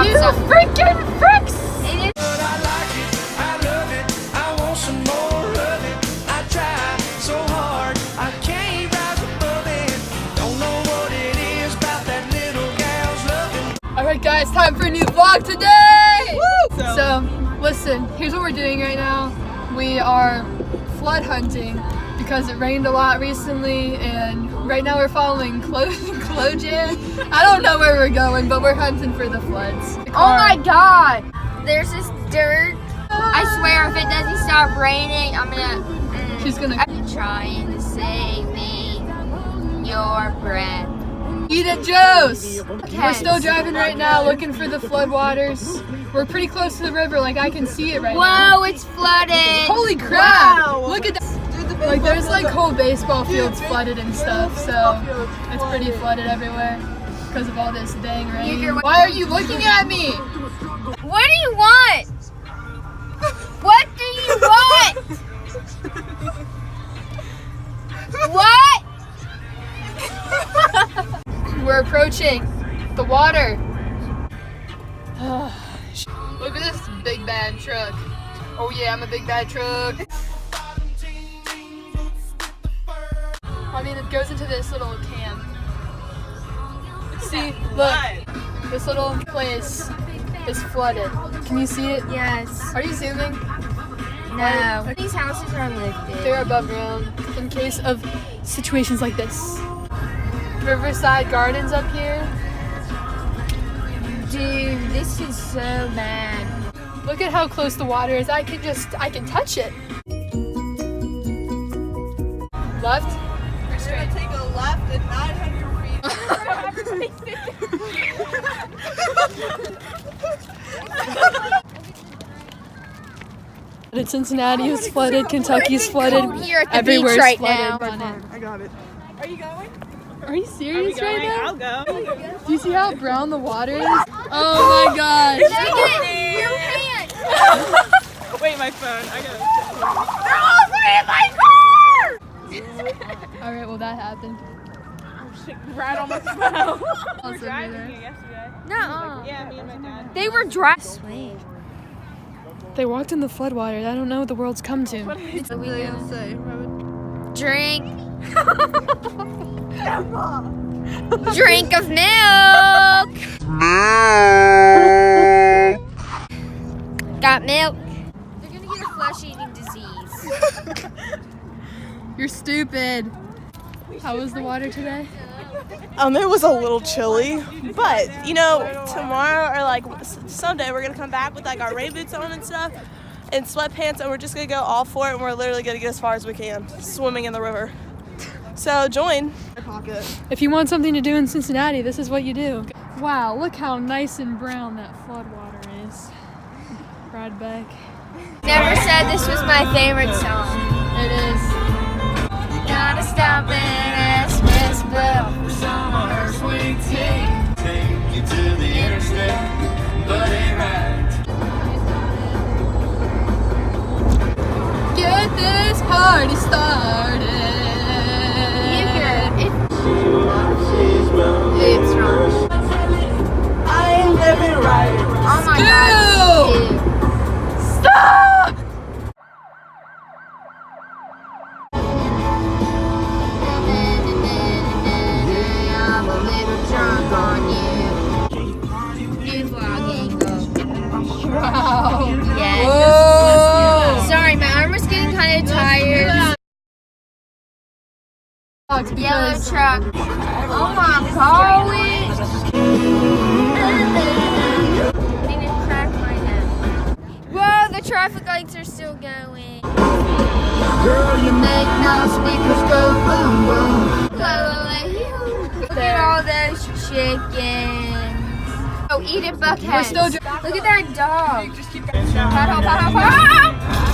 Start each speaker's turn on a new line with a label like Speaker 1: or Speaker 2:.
Speaker 1: You freaking fricks! Alright guys, time for a new vlog today! Woo! So, listen, here's what we're doing right now. We are flood hunting because it rained a lot recently, and right now we're following Clojan. I don't know where we're going, but we're hunting for the floods.
Speaker 2: Oh my god! There's this dirt. I swear if it doesn't stop raining, I'm gonna...
Speaker 1: She's gonna...
Speaker 2: I'm trying to save me your breath.
Speaker 1: Eat it, Joe's!
Speaker 2: Okay.
Speaker 1: We're still driving right now, looking for the floodwaters. We're pretty close to the river, like I can see it right now.
Speaker 2: Whoa, it's flooded!
Speaker 1: Holy crap!
Speaker 3: Wow.
Speaker 1: Look at that! Like there's like whole baseball fields flooded and stuff, so it's pretty flooded everywhere because of all this dang rain. Why are you looking at me?
Speaker 2: What do you want? What do you want? What?
Speaker 1: We're approaching the water. Look at this big bad truck. Oh yeah, I'm a big bad truck. I mean, it goes into this little camp. See, look, this little place is flooded. Can you see it?
Speaker 2: Yes.
Speaker 1: Are you zooming?
Speaker 2: No. These houses are lifted.
Speaker 1: They're above ground in case of situations like this. Riverside Gardens up here.
Speaker 2: Dude, this is so bad.
Speaker 1: Look at how close the water is. I can touch it. Left?
Speaker 3: We're gonna take a left at 900 feet.
Speaker 1: Cincinnati is flooded, Kentucky's flooded,
Speaker 2: Here at the
Speaker 1: everywhere's
Speaker 2: beach right
Speaker 1: flooded.
Speaker 2: now.
Speaker 3: I got it. Are you going?
Speaker 1: Are you serious right now?
Speaker 3: I'll go.
Speaker 1: Do you see how brown the water is? Oh my gosh.
Speaker 2: Your pants!
Speaker 3: Wait, my phone. I got it.
Speaker 2: They're all in my car!
Speaker 1: Alright, well that happened.
Speaker 3: Oh shit, right on my phone.
Speaker 1: Also
Speaker 3: Driving
Speaker 1: there.
Speaker 3: here yesterday.
Speaker 2: No.
Speaker 3: Yeah, me and my dad.
Speaker 2: They were dry. Sweet.
Speaker 1: They walked in the floodwaters. I don't know what the world's come to.
Speaker 2: It's a drink. Drink of milk. Got milk. They're gonna get a flesh-eating disease.
Speaker 1: You're stupid. How was the water today?
Speaker 3: It was a little chilly, but you know, tomorrow or like someday we're gonna come back with like our rain boots on and stuff and sweatpants, and we're just gonna go all for it, and we're literally gonna get as far as we can swimming in the river. So join.
Speaker 1: If you want something to do in Cincinnati, this is what you do. Wow, look how nice and brown that floodwater is. Ride back.
Speaker 2: Never said this was my favorite song.
Speaker 1: It is.
Speaker 2: Gotta stop it, Christmas blue.
Speaker 4: Summer swing take you to the interstate, but ain't right.
Speaker 1: Get this party started.
Speaker 2: You hear it.
Speaker 4: She's well,
Speaker 2: It's wrong.
Speaker 3: I ain't living right.
Speaker 2: Oh my
Speaker 1: Ew.
Speaker 2: god.
Speaker 1: Stop!
Speaker 2: I'm a little drunk on you. New vlogging.
Speaker 1: Wow.
Speaker 2: Yeah.
Speaker 1: Whoa.
Speaker 2: Sorry, my arm was getting kind of tired. Yellow
Speaker 1: Because
Speaker 2: truck. Oh my golly. Need to crack my neck. Whoa, the traffic lights are still going.
Speaker 4: Girl, you make my speakers go boom boom.
Speaker 2: Look at all those chickens. Oh, eat it, Buckhead.
Speaker 1: We're still
Speaker 2: Look at that dog.
Speaker 3: Just keep going.
Speaker 2: Paddle, paddle, paddle.